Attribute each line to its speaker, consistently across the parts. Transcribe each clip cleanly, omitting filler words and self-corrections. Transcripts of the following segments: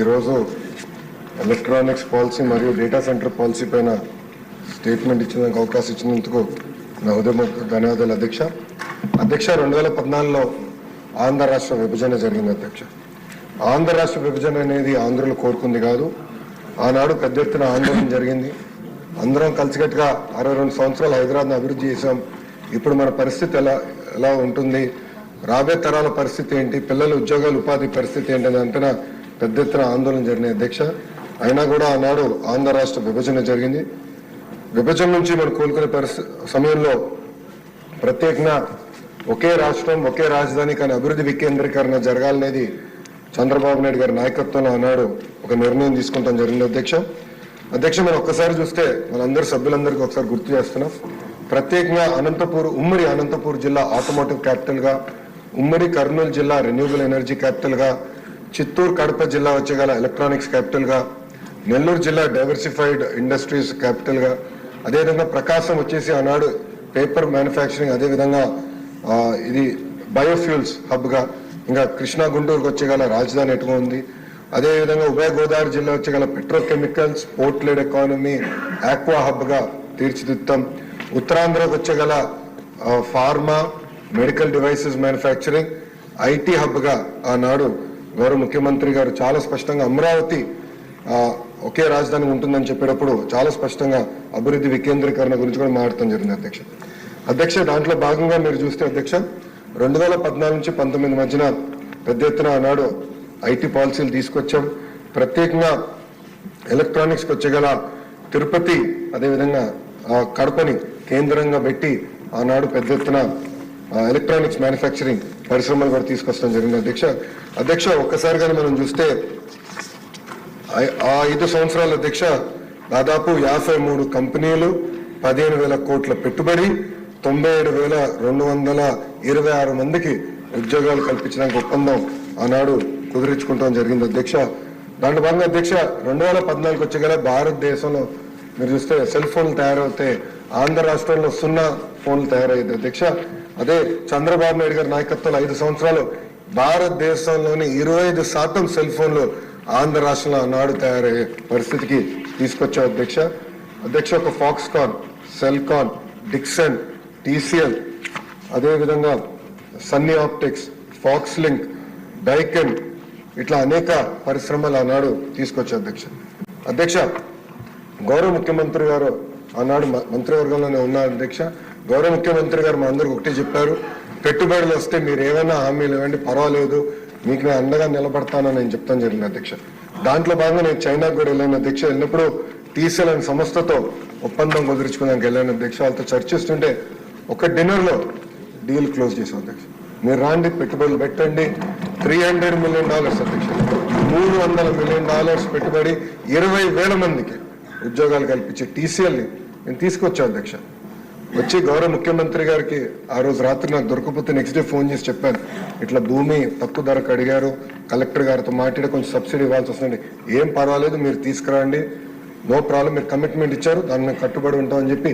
Speaker 1: ఈరోజు electronics policy మరియు data centre policy పైన స్టేట్మెంట్ ఇచ్చినందుకు అవకాశం ఇచ్చినందుకు నా హృదయపూర్వక ధన్యవాదాలు అధ్యక్ష. 2014లో ఆంధ్ర రాష్ట్ర విభజన జరిగింది అధ్యక్ష. ఆంధ్ర రాష్ట్ర విభజన అనేది ఆంధ్రులు కోరుకుంది కాదు. ఆనాడు పెద్ద ఎత్తున ఆందోళన జరిగింది. అందరం కలిసికట్టుగా 62 సంవత్సరాలు హైదరాబాద్ని అభివృద్ధి చేశాం. ఇప్పుడు మన పరిస్థితి ఎలా ఉంటుంది, రాబోయే తరాల పరిస్థితి ఏంటి, పిల్లల ఉద్యోగాలు ఉపాధి పరిస్థితి ఏంటి అని అంటున్న పెద్ద ఎత్తున ఆందోళన జరిగినాయి అధ్యక్ష. అయినా కూడా ఆనాడు ఆంధ్ర రాష్ట్ర విభజన జరిగింది. విభజన నుంచి మనం కోలుకునే సమయంలో ప్రత్యేకంగా ఒకే రాష్ట్రం ఒకే రాజధాని కానీ అభివృద్ధి వికేంద్రీకరణ జరగాలనేది చంద్రబాబు నాయుడు గారి నాయకత్వంలో ఆనాడు ఒక నిర్ణయం తీసుకుంటాం జరిగింది అధ్యక్ష. మనం ఒక్కసారి చూస్తే మనందరి సభ్యులందరికీ ఒకసారి గుర్తు చేస్తున్నాం. ప్రత్యేకంగా ఉమ్మడి అనంతపూర్ జిల్లా ఆటోమోటివ్ క్యాపిటల్ గా, ఉమ్మడి కర్నూలు జిల్లా రెన్యూబుల్ ఎనర్జీ క్యాపిటల్ గా, చిత్తూరు కడప జిల్లా వచ్చేగల ఎలక్ట్రానిక్స్ క్యాపిటల్ గా, నెల్లూరు జిల్లా డైవర్సిఫైడ్ ఇండస్ట్రీస్ క్యాపిటల్ గా, అదేవిధంగా ప్రకాశం వచ్చేసి ఆనాడు పేపర్ మ్యానుఫ్యాక్చరింగ్, అదేవిధంగా ఇది బయోఫ్యూల్స్ హబ్ గా, ఇంకా కృష్ణా గుంటూరుకు వచ్చేగల రాజధాని ఎటుగా ఉంది, అదేవిధంగా ఉభయ గోదావరి జిల్లా వచ్చేగల petrochemicals, port led economy, aqua hub గా తీర్చిదిద్దాం. ఉత్తరాంధ్రకు వచ్చేగల pharma, medical devices manufacturing, IT hub గా ఆనాడు గౌరవ ముఖ్యమంత్రి గారు చాలా స్పష్టంగా అమరావతి ఒకే రాజధాని ఉంటుందని చెప్పేటప్పుడు చాలా స్పష్టంగా అభివృద్ధి వికేంద్రీకరణ గురించి కూడా మాట్లాడటం జరిగింది అధ్యక్ష. దాంట్లో భాగంగా మీరు చూస్తే అధ్యక్ష 2014 నుంచి 19 మధ్యన పెద్ద ఎత్తున ఆనాడు ఐటీ పాలసీలు తీసుకొచ్చాం. ప్రత్యేకంగా ఎలక్ట్రానిక్స్కి వచ్చేగల తిరుపతి అదేవిధంగా కడపని కేంద్రంగా పెట్టి ఆనాడు పెద్ద ఎత్తున ఎలక్ట్రానిక్స్ మ్యానుఫ్యాక్చరింగ్ పరిశ్రమలు కూడా తీసుకొస్తాం జరిగింది అధ్యక్ష. ఒక్కసారిగానే మనం చూస్తే ఆ 5 సంవత్సరాల అధ్యక్ష దాదాపు 53 కంపెనీలు, 15,000 కోట్ల పెట్టుబడి, 97,226 మందికి ఉద్యోగాలు కల్పించడానికి ఒప్పందం ఆనాడు కుదిరించుకుంటాం జరిగింది అధ్యక్ష. దాంట్లో భాగంగా అధ్యక్ష 2014 వచ్చేగల భారతదేశంలో మీరు చూస్తే సెల్ ఫోన్లు తయారవుతే ఆంధ్ర రాష్ట్రంలో 0 ఫోన్లు తయారయ్యేది అధ్యక్ష. అదే చంద్రబాబు నాయుడు గారి నాయకత్వంలో 5 సంవత్సరాలు భారతదేశంలోని 25% సెల్ ఫోన్లు ఆంధ్ర రాష్ట్రంలో ఆనాడు తయారయ్యే పరిస్థితికి తీసుకొచ్చాం అధ్యక్ష. ఒక ఫాక్స్కాన్, సెల్కాన్, డిక్సన్, టీసీఎల్, అదేవిధంగా Sunny optics, pox link, Daikin ఇట్లా అనేక పరిశ్రమలు ఆనాడు తీసుకొచ్చాం అధ్యక్ష. గౌరవ ముఖ్యమంత్రి గారు ఆనాడు మంత్రివర్గంలోనే ఉన్నారు అధ్యక్ష. గౌరవ ముఖ్యమంత్రి గారు మా అందరికి ఒకటే చెప్పారు, పెట్టుబడులు వస్తే మీరు ఏమైనా హామీలు ఇవ్వండి, పర్వాలేదు, మీకు నేను అండగా నిలబడతానని నేను చెప్తాను జరిగింది అధ్యక్ష. దాంట్లో భాగంగా నేను చైనాకు కూడా వెళ్ళాను అధ్యక్ష. వెళ్ళినప్పుడు టీసీఎల్ అనే సంస్థతో ఒప్పందం కుదుర్చుకోవడానికి వెళ్ళాను అధ్యక్ష. వాళ్ళతో చర్చిస్తుంటే ఒక డిన్నర్లో డీల్ క్లోజ్ చేసాం అధ్యక్ష. మీరు రాండి, పెట్టుబడులు పెట్టండి, $300 మిలియన్ అధ్యక్ష, $300 మిలియన్ పెట్టుబడి, 20,000 మందికి ఉద్యోగాలు కల్పించే టీసీఎల్ని నేను తీసుకొచ్చా అధ్యక్ష. వచ్చి గౌరవ ముఖ్యమంత్రి గారికి ఆ రోజు రాత్రి నాకు దొరకకపోతే నెక్స్ట్ డే ఫోన్ చేసి చెప్పాను, ఇట్లా భూమి తక్కువ ధరకు అడిగారు, కలెక్టర్ గారితో మాట్లాడి కొంచెం సబ్సిడీ ఇవ్వాల్సి వస్తుంది, ఏం పర్వాలేదు మీరు తీసుకురండి, నో ప్రాబ్లం, మీరు కమిట్మెంట్ ఇచ్చారు, దాన్ని మేము కట్టుబడి ఉంటామని చెప్పి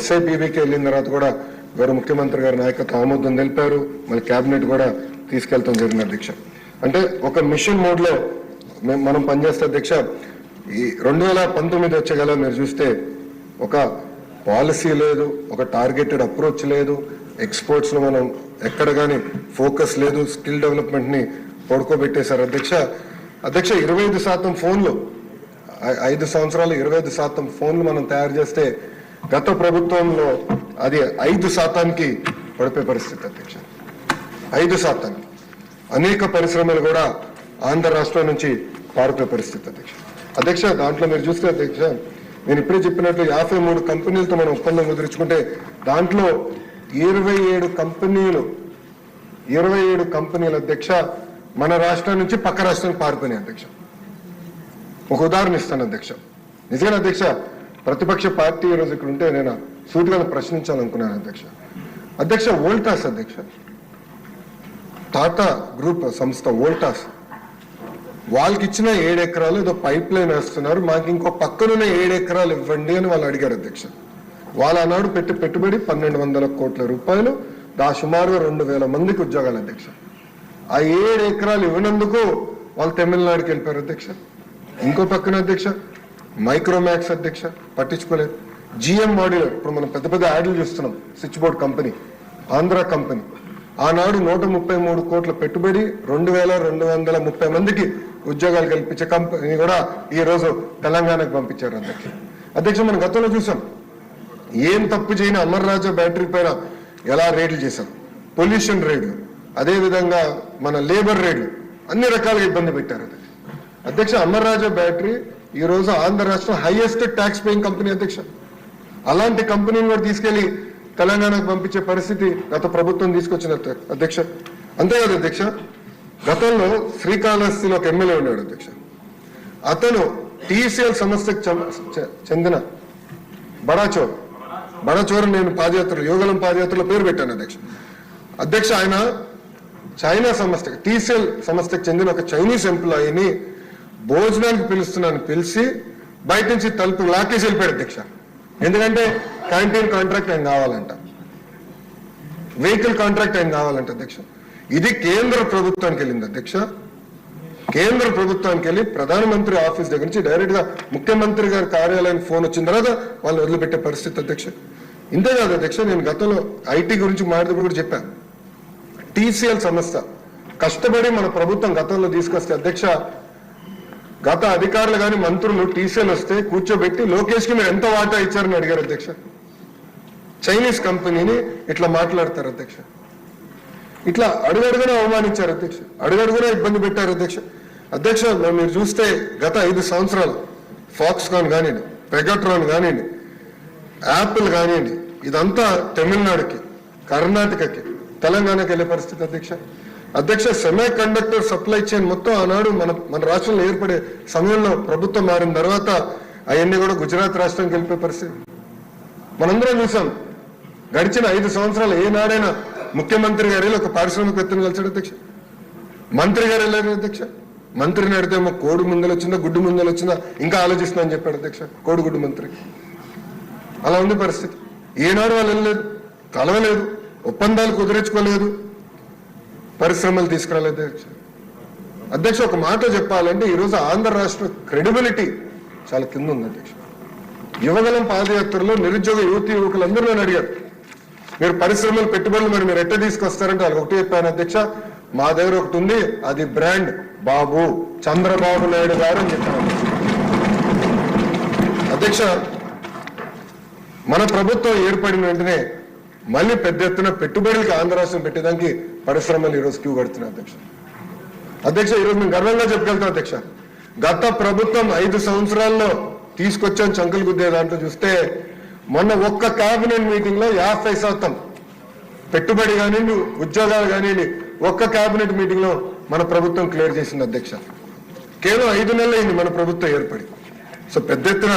Speaker 1: SIPBకి వెళ్ళిన తర్వాత కూడా గౌరవ ముఖ్యమంత్రి గారి నాయకత్వం ఆమోదం తెలిపారు. మళ్ళీ క్యాబినెట్ కూడా తీసుకెళ్తాం జరిగింది అధ్యక్ష. అంటే ఒక మిషన్ మోడ్ లో మనం పనిచేస్తే అధ్యక్ష. ఈ 2019 వచ్చేగల మీరు చూస్తే ఒక పాలసీ లేదు, ఒక టార్గెటెడ్ అప్రోచ్ లేదు, ఎక్స్పోర్ట్స్ లో మనం ఎక్కడ కానీ ఫోకస్ లేదు, స్కిల్ డెవలప్మెంట్ ని పడుకోబెట్టేశారు అధ్యక్ష. 25% ఫోన్లు, 5 సంవత్సరాలు 25% ఫోన్లు మనం తయారు చేస్తే గత ప్రభుత్వంలో అది 5%కి పడిపోయే పరిస్థితి అధ్యక్ష. 5% అనేక పరిశ్రమలు కూడా ఆంధ్ర రాష్ట్రం నుంచి పారిపోయే పరిస్థితి అధ్యక్ష. దాంట్లో మీరు చూస్తే అధ్యక్ష, నేను ఇప్పుడే చెప్పినట్లు 53 కంపెనీలతో మనం ఒప్పందం కుదుర్చుకుంటే దాంట్లో 27 కంపెనీలు అధ్యక్ష మన రాష్ట్రం నుంచి పక్క రాష్ట్రానికి పారిపోయినాయి అధ్యక్ష. ఒక ఉదాహరణ ఇస్తాను అధ్యక్ష. నిజంగా అధ్యక్ష, ప్రతిపక్ష పార్టీ ఈరోజు ఇక్కడ ఉంటే నేను సూటిగా ప్రశ్నించాలనుకున్నాను అధ్యక్ష. వోల్టాస్ అధ్యక్ష, టాటా గ్రూప్ సంస్థ వోల్టాస్, వాళ్ళకి ఇచ్చిన 7 ఎకరాలు ఏదో పైప్ లైన్ వేస్తున్నారు, మాకు ఇంకో పక్కనున్న 7 ఎకరాలు ఇవ్వండి అని వాళ్ళు అడిగారు అధ్యక్ష. వాళ్ళ ఆనాడు పెట్టుబడి 1,200 కోట్ల రూపాయలు, సుమారుగా 2,000 మందికి ఉద్యోగాలు అధ్యక్ష. ఆ 7 ఎకరాలు ఇవ్వనందుకు వాళ్ళు తమిళనాడుకి వెళ్ళిపోయారు అధ్యక్ష. ఇంకో పక్కన అధ్యక్ష మైక్రోమాక్స్ అధ్యక్ష పట్టించుకోలేదు. జిఎం మాడ్యులర్ ఇప్పుడు మనం పెద్ద పెద్ద యాడ్లు చూస్తున్నాం, switch board company, Andhra company, ఆనాడు 133 కోట్ల పెట్టుబడి 2230 మందికి ఉద్యోగాలు కల్పించే కంపెనీ కూడా ఈ రోజు తెలంగాణకు పంపించారు అధ్యక్ష. అధ్యక్ష మనం గతంలో చూసాం, ఏం తప్పు చేయని అమర్ రాజా బ్యాటరీ పైన ఎలా రేట్లు చేశాం, పొల్యూషన్ రేట్లు, అదేవిధంగా మన లేబర్ రేట్లు, అన్ని రకాలుగా ఇబ్బంది పెట్టారు అధ్యక్ష. అమర్ రాజా బ్యాటరీ ఈ రోజు ఆంధ్ర రాష్ట్రం హైయెస్ట్ ట్యాక్స్ పేయింగ్ కంపెనీ అధ్యక్ష. అలాంటి కంపెనీని కూడా తీసుకెళ్లి తెలంగాణకు పంపించే పరిస్థితి గత ప్రభుత్వం తీసుకొచ్చిన అధ్యక్ష. అంతేకాదు అధ్యక్ష, గతంలో శ్రీకాళహస్తిలో ఒక ఎమ్మెల్యే ఉన్నాడు అధ్యక్ష. అతను టీసీఎల్ సంస్థకు చెందిన బడాచోర్ నేను పాదయాత్ర యోగలం పాదయాత్రలో పేరు పెట్టాను అధ్యక్ష. అధ్యక్ష ఆయన చైనా సంస్థ టీసీఎల్ సంస్థకు చెందిన ఒక చైనీస్ ఎంప్లాయీని భోజనానికి పిలుస్తున్నాను పిలిచి బయట నుంచి తలుపు లాకేసి వెళ్ళిపోయాడు అధ్యక్ష. ఎందుకంటే క్యాంటీన్ కాంట్రాక్ట్ ఆయన కావాలంట, వెహికల్ కాంట్రాక్ట్ ఆయన కావాలంట అధ్యక్ష. ఇది కేంద్ర ప్రభుత్వానికి వెళ్ళింది అధ్యక్ష. కేంద్ర ప్రభుత్వానికి వెళ్ళి ప్రధానమంత్రి ఆఫీస్ దగ్గర నుంచి డైరెక్ట్ గా ముఖ్యమంత్రి గారి కార్యాలయానికి ఫోన్ వచ్చిన తర్వాత వాళ్ళు వదిలిపెట్టే పరిస్థితి అధ్యక్ష. ఇంతేకాదు అధ్యక్ష, నేను గతంలో ఐటీ గురించి మాట్లాడేటప్పుడు కూడా చెప్పాను. టీసీఎల్ సంస్థ కష్టపడి మన ప్రభుత్వం గతంలో తీసుకొస్తే అధ్యక్ష, గత అధికారులు కానీ మంత్రులు టీసీఎల్ వస్తే కూర్చోబెట్టి లోకేష్ కి మీరు ఎంత వాటా ఇచ్చారని అడిగారు అధ్యక్ష. చైనీస్ కంపెనీని ఇట్లా మాట్లాడతారు అధ్యక్ష. ఇట్లా అడుగడుగునా అవమానించారు అధ్యక్ష, అడుగడుగునా ఇబ్బంది పెట్టారు అధ్యక్ష. అధ్యక్ష మీరు చూస్తే గత 5 సంవత్సరాలు ఫాక్స్కాన్ కానివ్వండి, పెగాట్రాన్ కానివ్వండి, యాపిల్ కానివ్వండి, ఇదంతా తమిళనాడుకి, కర్ణాటకకి, తెలంగాణకి వెళ్ళే పరిస్థితి అధ్యక్ష. అధ్యక్ష సెమీ కండక్టర్ సప్లై చైన్ మొత్తం ఆనాడు మన రాష్ట్రంలో ఏర్పడే సమయంలో ప్రభుత్వం మారిన తర్వాత అవన్నీ కూడా గుజరాత్ రాష్ట్రానికి వెళ్ళిపోయే పరిస్థితి మనందరం చూసాం. గడిచిన 5 సంవత్సరాలు ఏనాడైనా ముఖ్యమంత్రి గారు ఒక పారిశ్రామికవేత్తను కలిసాడు అధ్యక్ష, మంత్రి గారు వెళ్ళారు అధ్యక్ష. మంత్రిని అడితే కోడి ముందలు వచ్చిందా గుడ్డు ముందలు వచ్చిందా ఇంకా ఆలోచిస్తున్నా అని చెప్పాడు అధ్యక్ష, కోడిగుడ్డు మంత్రి. అలా ఉంది పరిస్థితి. ఏనాడు వాళ్ళు వెళ్ళలేదు, కలవలేదు, ఒప్పందాలు కుదిరించుకోలేదు, పరిశ్రమలు తీసుకురాలేదు అధ్యక్ష. ఒక మాట చెప్పాలంటే ఈరోజు ఆంధ్ర రాష్ట్ర క్రెడిబిలిటీ చాలా కింద ఉంది అధ్యక్ష. యువగలం పాదయాత్రలో నిరుద్యోగ యువకులందరూ నన్ను అడిగారు, మీరు పరిశ్రమలు పెట్టుబడులు మరి మీరు ఎట్ట తీసుకొస్తారంటే వాళ్ళకి ఒకటి చెప్పాను అధ్యక్ష, మా దగ్గర ఒకటి ఉంది, అది బ్రాండ్ బాబు చంద్రబాబు నాయుడు గారు అని చెప్పాను అధ్యక్ష. మన ప్రభుత్వం ఏర్పడిన వెంటనే మళ్ళీ పెద్ద ఎత్తున పెట్టుబడులకి ఆంధ్ర రాష్ట్రం పెట్టేదానికి పరిశ్రమలు ఈరోజు క్యూ కడుతున్నాయి అధ్యక్ష. అధ్యక్ష ఈరోజు మేము గర్వంగా చెప్పగలుగుతాం అధ్యక్ష, గత ప్రభుత్వం 5 సంవత్సరాల్లో తీసుకొచ్చాం చంకలు గుద్దే దాంట్లో చూస్తే మొన్న ఒక్క కేబినెట్ మీటింగ్ లో 50% పెట్టుబడి కానివ్వండి, ఉద్యోగాలు కానివ్వండి, ఒక్క కేబినెట్ మీటింగ్ లో మన ప్రభుత్వం క్లియర్ చేసింది అధ్యక్ష. కేవలం 5 నెలలు అయింది మన ప్రభుత్వం ఏర్పడి. సో పెద్ద ఎత్తున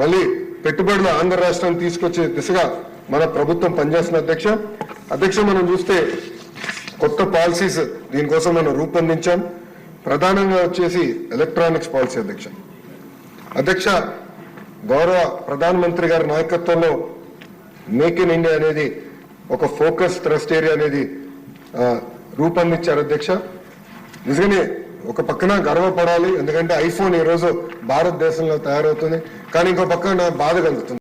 Speaker 1: మళ్ళీ పెట్టుబడులు ఆంధ్ర రాష్ట్రాన్ని తీసుకొచ్చే దిశగా మన ప్రభుత్వం పనిచేస్తున్న అధ్యక్ష. అధ్యక్ష మనం చూస్తే కొత్త పాలసీస్ దీనికోసం మనం రూపొందించాం. ప్రధానంగా వచ్చేసి ఎలక్ట్రానిక్స్ పాలసీ అధ్యక్ష. అధ్యక్ష గౌరవ ప్రధానమంత్రి గారి నాయకత్వంలో మేక్ ఇన్ ఇండియా అనేది ఒక ఫోకస్ ట్రస్ట్ ఏరియా అనేది రూపొందించారు అధ్యక్ష. నిజంగానే ఒక పక్కన గర్వపడాలి, ఎందుకంటే ఐఫోన్ ఈ రోజు భారతదేశంలో తయారవుతుంది, కానీ ఇంకో పక్కన బాధ కలుగుతుంది.